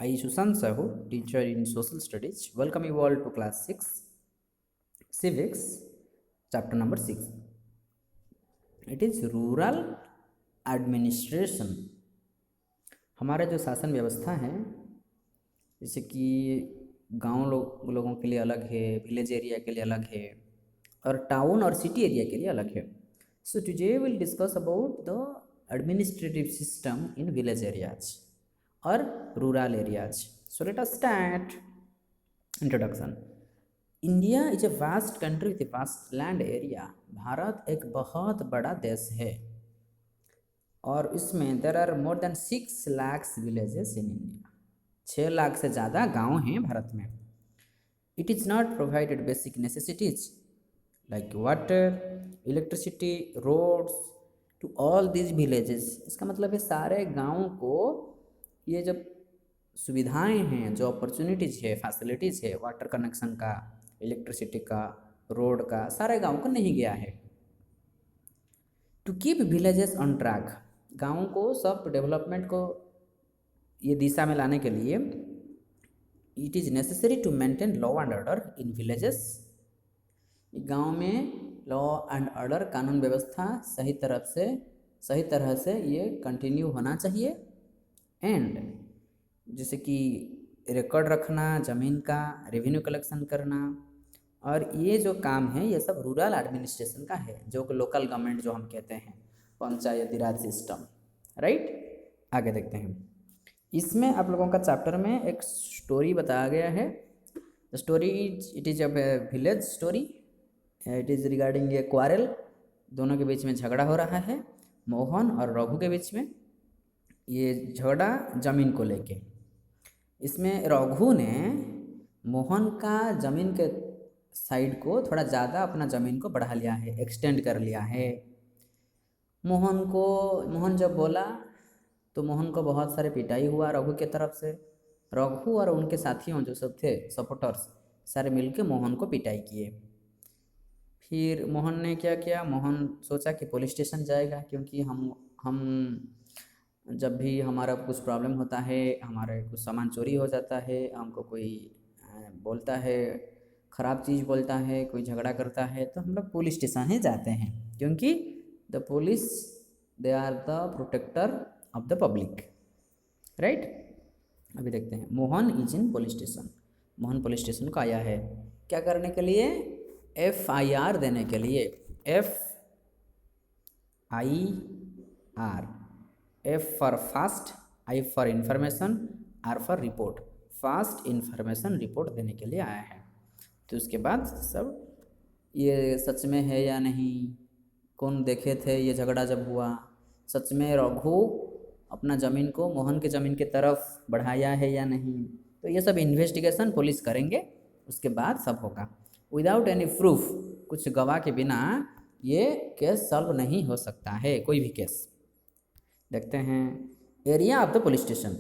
I Sushant Sahu, teacher in social studies. Welcome you all to class 6, civics, chapter number 6. It is rural administration. हमारा जो शासन व्यवस्था है, जैसे कि गांव लोगों के लिए अलग है, विलेज एरिया के लिए अलग है और टाउन और सिटी एरिया के लिए अलग है. So today we'll discuss about the administrative system in village areas or rural areas. So let us start. Introduction. India is a vast country with a vast land area. Bharat एक बहुत बड़ा देश है और इसमें there are more than 6 lakh villages in India. 6 lakh से ज़्यादा गांव हैं भारत में. It is not provided basic necessities like water, electricity, roads to all these villages. इसका मतलब है सारे गाँव को ये जब सुविधाएं हैं, जो अपॉर्चुनिटीज़ है, फैसिलिटीज़ है, वाटर कनेक्शन का, इलेक्ट्रिसिटी का, रोड का, सारे गांव को नहीं गया है. To keep villages on track. गाँव को सब डेवलपमेंट को ये दिशा में लाने के लिए it is necessary to maintain law and order in villages. गांव में लॉ एंड ऑर्डर, कानून व्यवस्था सही तरह से ये कंटिन्यू होना चाहिए. एंड जैसे कि रिकॉर्ड रखना ज़मीन का, रेवेन्यू कलेक्शन करना, और ये जो काम है ये सब रूरल एडमिनिस्ट्रेशन का है, जो कि लोकल गवर्नमेंट जो हम कहते हैं, पंचायती राज सिस्टम. राइट, आगे देखते हैं. इसमें आप लोगों का चैप्टर में एक स्टोरी बताया गया है. The story it is a village story. It is regarding A quarrel. दोनों के बीच में झगड़ा हो रहा है, मोहन और रघु के बीच में. ये झगड़ा ज़मीन को लेके. इसमें रघु ने मोहन का ज़मीन के साइड को थोड़ा ज़्यादा अपना ज़मीन को बढ़ा लिया है, एक्सटेंड कर लिया है. मोहन जब बोला तो मोहन को बहुत सारे पिटाई हुआ रघु के तरफ से. रघु और उनके साथियों जो सब थे, सपोर्टर्स, सारे मिलके मोहन को पिटाई किए. फिर मोहन ने क्या किया, मोहन सोचा कि पुलिस स्टेशन जाएगा, क्योंकि हम जब भी हमारा कुछ प्रॉब्लम होता है, हमारे कुछ सामान चोरी हो जाता है, हमको कोई बोलता है, ख़राब चीज़ बोलता है, कोई झगड़ा करता है, तो हम लोग पुलिस स्टेशन ही जाते हैं, क्योंकि the police they are the protector of the public. Right, अभी देखते हैं. Mohan is in police station. Mohan police station को आया है क्या करने के लिए? FIR देने के लिए. FIR. F for fast, I for information, R for report. Fast information report देने के लिए आया है. तो उसके बाद सब ये सच में है या नहीं, कौन देखे थे ये झगड़ा जब हुआ, सच में रघु अपना ज़मीन को मोहन के ज़मीन की तरफ बढ़ाया है या नहीं, तो ये सब इन्वेस्टिगेशन पुलिस करेंगे. उसके बाद सब होगा. विदाउट एनी प्रूफ, कुछ गवाह के बिना ये केस सॉल्व नहीं हो सकता है, कोई भी केस. देखते हैं. Area of the police station.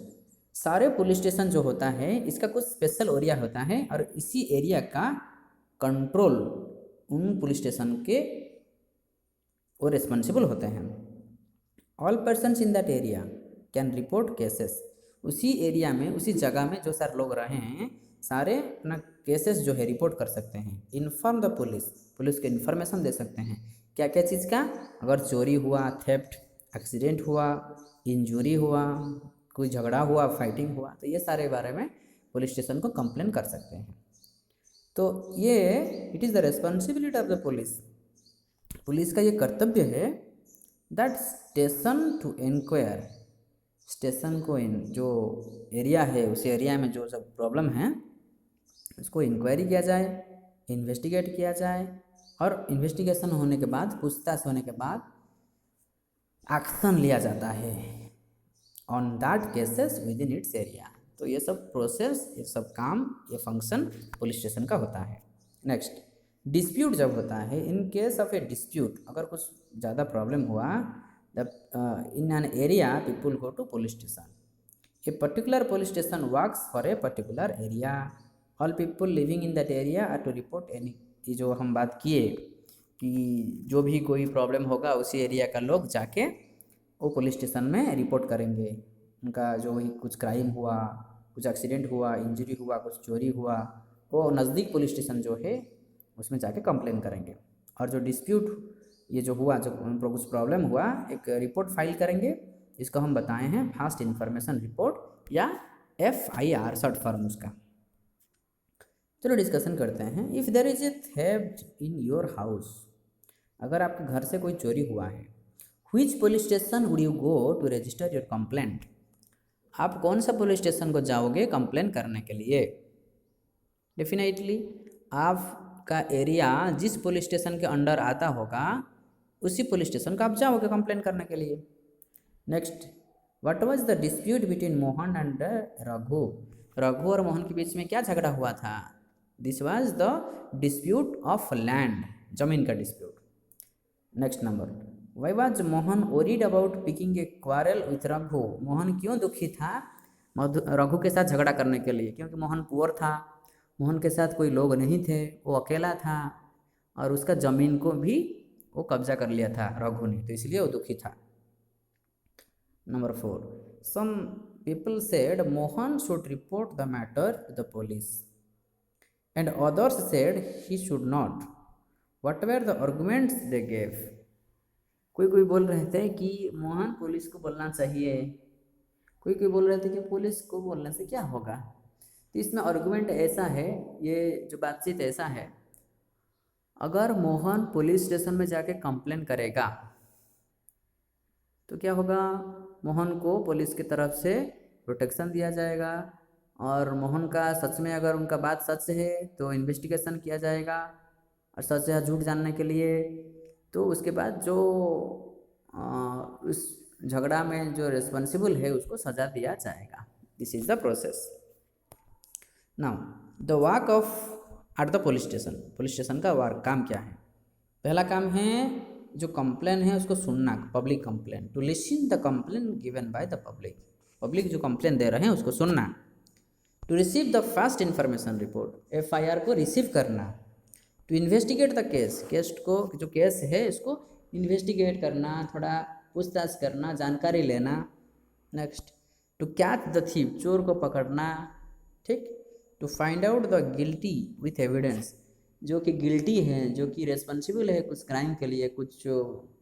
सारे पुलिस स्टेशन जो होता है इसका कुछ स्पेशल एरिया होता है, और इसी एरिया का कंट्रोल उन पुलिस स्टेशन के वो रिस्पॉन्सिबल होते हैं. All persons in that area can report cases. उसी एरिया में, उसी जगह में जो सारे लोग रहे हैं, सारे अपना केसेस जो है रिपोर्ट कर सकते हैं. Inform the police. पुलिस को इन्फॉर्मेशन दे सकते हैं. क्या क्या चीज़ का? अगर चोरी हुआ, थेफ्ट, एक्सीडेंट हुआ, इंजरी हुआ, कोई झगड़ा हुआ, फाइटिंग हुआ, तो ये सारे बारे में पुलिस स्टेशन को कंप्लेन कर सकते हैं. तो ये it is the responsibility of the police. Police का ये कर्तव्य है that station to inquire. Station को जो एरिया है, उस एरिया में जो सब प्रॉब्लम है उसको इंक्वायरी किया जाए, इन्वेस्टिगेट किया जाए, और इन्वेस्टिगेशन होने के बाद, पूछताछ होने के बाद एक्शन लिया जाता है on that cases with in its area. तो ये सब प्रोसेस, ये सब काम, ये फंक्शन पुलिस स्टेशन का होता है. नेक्स्ट, डिस्प्यूट जब होता है, in case of a dispute, अगर कुछ ज़्यादा प्रॉब्लम हुआ, in an area people go to police station. A particular police station works for a particular area. All people living in that area are to report any. जो हम बात किए कि जो भी कोई प्रॉब्लम होगा, उसी एरिया का लोग जाके वो पुलिस स्टेशन में रिपोर्ट करेंगे. उनका जो भी कुछ क्राइम हुआ, कुछ एक्सीडेंट हुआ, इंजरी हुआ, कुछ चोरी हुआ, वो नज़दीक पुलिस स्टेशन जो है उसमें जाके कंप्लेन करेंगे। और जो डिस्प्यूट ये जो हुआ, जो कुछ प्रॉब्लम हुआ, एक रिपोर्ट फाइल करेंगे, इसको हम बताए हैं फास्ट इन्फॉर्मेशन रिपोर्ट या FIR शॉर्ट फॉर्म उसका। चलो डिस्कशन करते हैं। If there is a theft in your house, अगर आपके घर से कोई चोरी हुआ है, which police station would you go to register your complaint, आप कौन सा पुलिस स्टेशन को जाओगे कंप्लेन करने के लिए। डेफिनेटली आपका एरिया जिस पुलिस स्टेशन के अंडर आता होगा उसी पुलिस स्टेशन का आप जाओगे कंप्लेन करने के लिए। Next, what was the dispute between Mohan and Raghu, Raghu और मोहन के बीच में क्या झगड़ा हुआ था। This was the dispute of land, जमीन का dispute. Next number, why was Mohan worried about picking A quarrel with Raghu, Mohan क्यों दुखी था रघु के साथ झगड़ा करने के लिए, क्योंकि मोहन पुअर था, मोहन के साथ कोई लोग नहीं थे, वो अकेला था और उसका ज़मीन को भी वो कब्जा कर लिया था रघु ने, तो इसलिए वो दुखी था। Number 4, some people said Mohan should report the matter to the police and others said he should not, what were the arguments they gave, कोई कोई बोल रहे थे कि मोहन पुलिस को बोलना चाहिए, कोई कोई बोल रहे थे कि पुलिस को बोलने से क्या होगा। तो इसमें आर्गुमेंट ऐसा है, ये जो बातचीत ऐसा है, अगर मोहन पुलिस स्टेशन में जाके कंप्लेन करेगा तो क्या होगा, मोहन को पुलिस की तरफ से प्रोटेक्शन दिया जाएगा और मोहन का सच में अगर उनका बात सच है तो इन्वेस्टिगेशन किया जाएगा और सच या झूठ जानने के लिए, तो उसके बाद जो उस झगड़ा में जो रिस्पॉन्सिबल है उसको सज़ा दिया जाएगा। This is the process. Now the work of at the police station, police station का वर्क काम क्या है। पहला काम है जो कंप्लेन है उसको सुनना, public complain, to listen the complain given by the public, public जो कंप्लेन दे रहे हैं उसको सुनना। To receive the fast information report, FIR को रिसीव करना। To investigate the case, case को जो केस है इसको इन्वेस्टिगेट करना, थोड़ा पूछताछ करना, जानकारी लेना। Next, to catch the thief, चोर को पकड़ना, ठीक। To find out the guilty with evidence, जो कि गिल्टी है, जो कि रेस्पॉन्सिबल है कुछ क्राइम के लिए, कुछ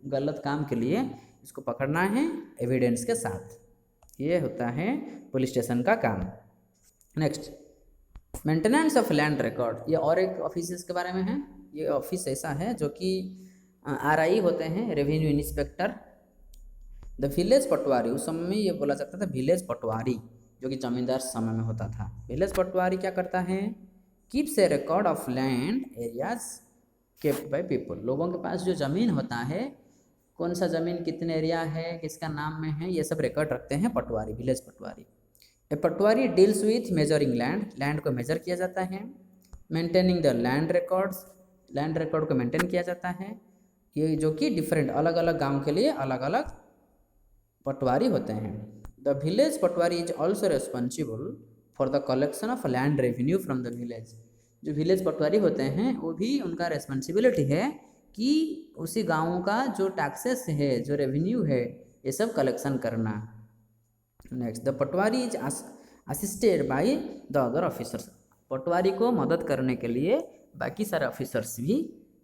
गलत काम के लिए, इसको पकड़ना है एविडेंस के साथ। ये होता है पुलिस स्टेशन का काम। Next, maintenance of land record, ये और एक ऑफिस के बारे में है। ये ऑफिस ऐसा है जो कि RI होते हैं, रेवेन्यू इंस्पेक्टर। द विलेज पटवारी, उस समय में ये बोला जाता था विलेज पटवारी, जो कि जमींदार समय में होता था। विलेज पटवारी क्या करता है, keeps A record of land areas kept by people, लोगों के पास जो ज़मीन होता है, कौन सा ज़मीन कितने एरिया है, किसका नाम में है, ये सब रिकॉर्ड रखते हैं patwari, village patwari. A patwari deals with measuring land, land को मेजर किया जाता है। Maintaining the land records, land record को मेंटेन किया जाता है। ये जो कि डिफरेंट अलग अलग गांव के लिए अलग अलग पटवारी होते हैं। The village Patwari is also responsible for the collection of land revenue from the village, जो विलेज पटवारी होते हैं वो भी उनका रेस्पॉन्सिबिलिटी है कि उसी गाँव का जो टैक्सेस है, जो रेवेन्यू है, ये सब कलेक्शन करना। Next, the patwari is assisted by the other officers, patwari को मदद करने के लिए बाकी सारे ऑफिसर्स भी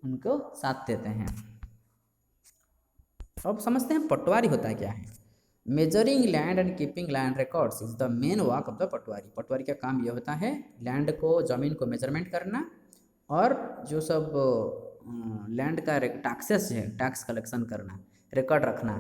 उनको साथ देते हैं। अब समझते हैं पटवारी होता है क्या है। Measuring land and keeping land records is the main work of the patwari, patwari का काम यह होता है लैंड को, ज़मीन को मेजरमेंट करना और जो सब लैंड का टैक्सेस है, टैक्स कलेक्शन करना, रिकॉर्ड रखना।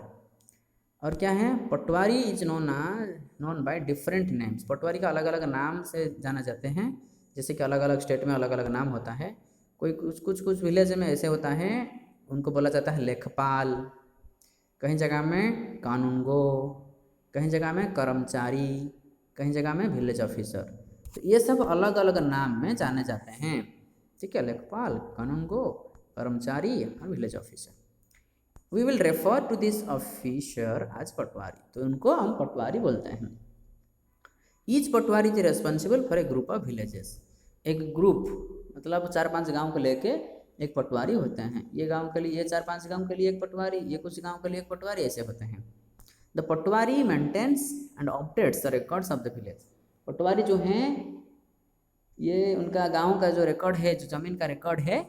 और क्या है, patwari is known by different names, patwari का अलग अलग नाम से जाना जाते हैं, जैसे कि अलग अलग स्टेट में अलग अलग नाम होता है। कोई कुछ विलेज में ऐसे होता है, उनको बोला जाता है लेखपाल, कहीं जगह में कानूनगो, कहीं जगह में कर्मचारी, कहीं जगह में विलेज ऑफिसर, तो ये सब अलग अलग नाम में जाने जाते हैं, ठीक है। लेखपाल, कानूनगो, कर्मचारी और village officer. We will refer to this officer as patwari, तो उनको हम पटवारी बोलते हैं। Each patwari is responsible for a group of villages, एक ग्रुप मतलब 4-5 गांव को लेके एक पटवारी होते हैं। ये गांव के लिए, ये 4-5 गांव के लिए एक पटवारी, ये कुछ गांव के लिए एक पटवारी, ऐसे होते हैं। The patwari maintains and updates the records of the village, patwari जो हैं ये उनका गांव का जो रिकॉर्ड है, जो ज़मीन का रिकॉर्ड है,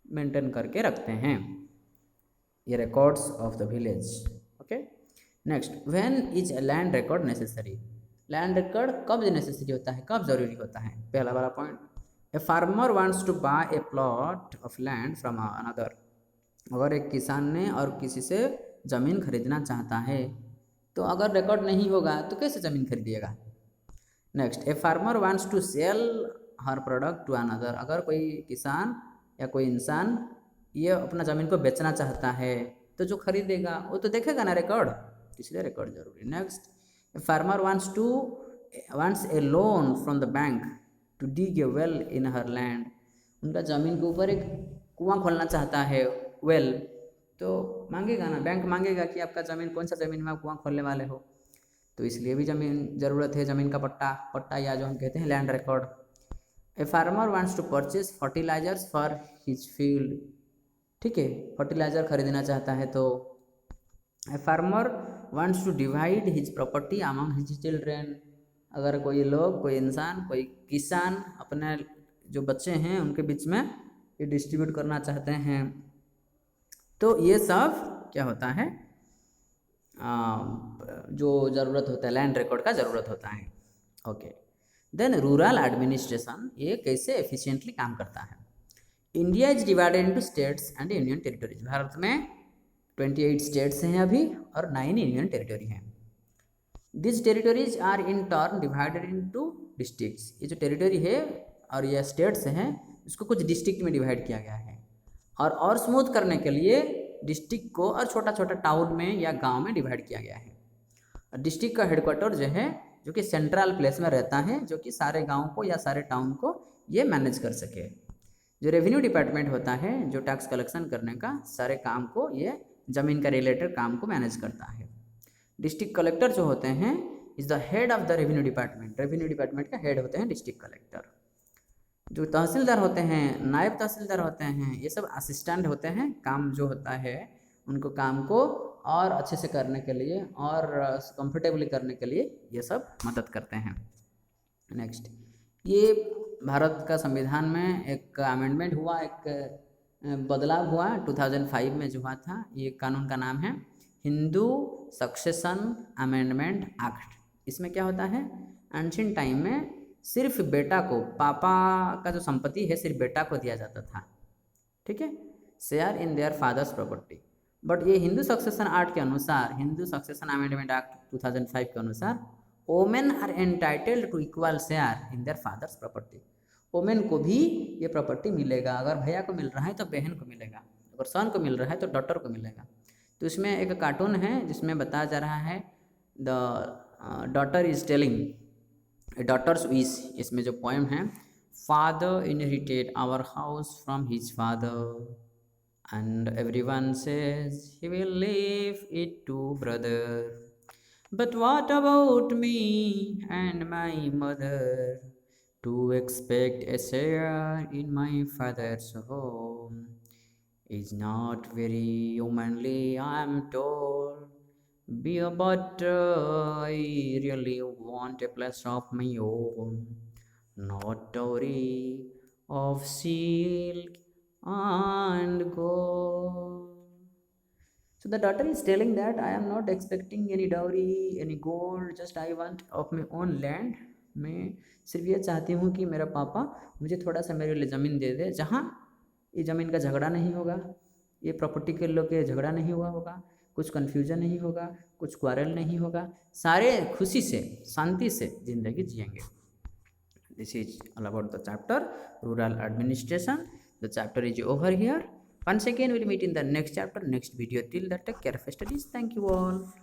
मेंटेन करके रखते हैं, ये records of the village. Okay, next, when is land record necessary? Land record कब नेसेसरी होता है, कब जरूरी होता है? पहला वाला point, a farmer wants to buy a plot of land from another. अगर एक किसान ने और किसी से ज़मीन खरीदना चाहता है तो अगर रिकॉर्ड नहीं होगा तो कैसे ज़मीन खरीदिएगा? Next, a farmer wants to sell her product to another. अगर कोई किसान या कोई इंसान ये अपना ज़मीन को बेचना चाहता है तो जो खरीदेगा वो तो देखेगा ना रिकॉर्ड, इसलिए रिकॉर्ड जरूरी। Next, a farmer wants a loan from the bank to dig a well in her land. उनका ज़मीन के ऊपर एक कुआं खोलना चाहता है, वेल, तो मांगेगा ना, बैंक मांगेगा कि आपका ज़मीन, कौन सा ज़मीन में आप कुआं खोलने वाले हो, तो इसलिए भी ज़मीन ज़रूरत है, ज़मीन का पट्टा या जो हम कहते हैं land record. A farmer wants to purchase fertilisers for his field. ठीक है, फर्टिलाइज़र खरीदना चाहता है तो a farmer wants to divide his property among his children. अगर कोई लोग, कोई इंसान, कोई किसान अपने जो बच्चे हैं उनके बीच में ये डिस्ट्रीब्यूट करना चाहते हैं, तो ये सब क्या होता है, जो ज़रूरत होता है, लैंड रिकॉर्ड का ज़रूरत होता है। ओके, देन रूरल एडमिनिस्ट्रेशन, ये कैसे एफिशिएंटली काम करता है? India is divided into states and union territories. Bharat में 28 स्टेट्स हैं अभी और 9 यूनियन टेरिटरी हैं। This territories are in turn divided into districts. ये जो टेरिटरी है और ये स्टेट्स हैं इसको कुछ डिस्ट्रिक्ट में डिवाइड किया गया है, और स्मूथ करने के लिए डिस्ट्रिक्ट को और छोटा छोटा टाउन में या गांव में डिवाइड किया गया है। डिस्ट्रिक्ट का हेडक्वार्टर जो है, जो कि सेंट्रल प्लेस में रहता है, जो कि सारे गांव को या सारे टाउन को ये मैनेज कर सके। जो रेवेन्यू डिपार्टमेंट होता है, जो टैक्स कलेक्शन करने का सारे काम को, ये ज़मीन का रिलेटेड काम को मैनेज करता है। डिस्ट्रिक्ट कलेक्टर जो होते हैं is the head of the revenue department. Revenue department का हेड होते हैं डिस्ट्रिक्ट कलेक्टर। जो तहसीलदार होते हैं, नायब तहसीलदार होते हैं, ये सब असिस्टेंट होते हैं। काम जो होता है उनको काम को और अच्छे से करने के लिए और कंफर्टेबली करने के लिए ये सब मदद करते हैं। नेक्स्ट, ये भारत का संविधान में एक अमेंडमेंट हुआ, एक बदलाव हुआ 2005 में जो हुआ था। ये कानून का नाम है हिंदू सक्सेशन अमेंडमेंट एक्ट। इसमें क्या होता है, एंशिएंट टाइम में सिर्फ बेटा को, पापा का जो संपत्ति है सिर्फ बेटा को दिया जाता था, ठीक है, share in their father's property. But ये हिंदू सक्सेशन एक्ट के अनुसार, हिंदू सक्सेशन अमेंडमेंट एक्ट 2005 के अनुसार, women are entitled to equal share in their father's property. Women को भी ये प्रॉपर्टी मिलेगा। अगर भैया को मिल रहा है तो बहन को मिलेगा, अगर सन को मिल रहा है तो डॉटर को मिलेगा। तो इसमें एक कार्टून है जिसमें बताया जा रहा है the daughter is telling a daughter's wish. इसमें जो पोएम है, father inherited our house from his father and everyone says he will leave it to brother, but what about me and my mother to expect a share in my father's home is not very humanly, I am told. But I really want a place of my own, not dowry of silk and gold. So the daughter is telling that I am not expecting any dowry, any gold, just I want of my own land. मैं सिर्फ ये चाहती हूँ कि मेरा पापा मुझे थोड़ा सा मेरे लिए ज़मीन दे दे, जहाँ ये ज़मीन का झगड़ा नहीं होगा, ये प्रॉपर्टी के लोग के झगड़ा नहीं हुआ होगा, कुछ कन्फ्यूजन नहीं होगा, कुछ क्वारल नहीं होगा, सारे खुशी से, शांति से ज़िंदगी जिएंगे। This is all about the chapter rural administration. The chapter is over here. Once again we'll meet in the next chapter, next video. Till that, take care of studies. Thank you all.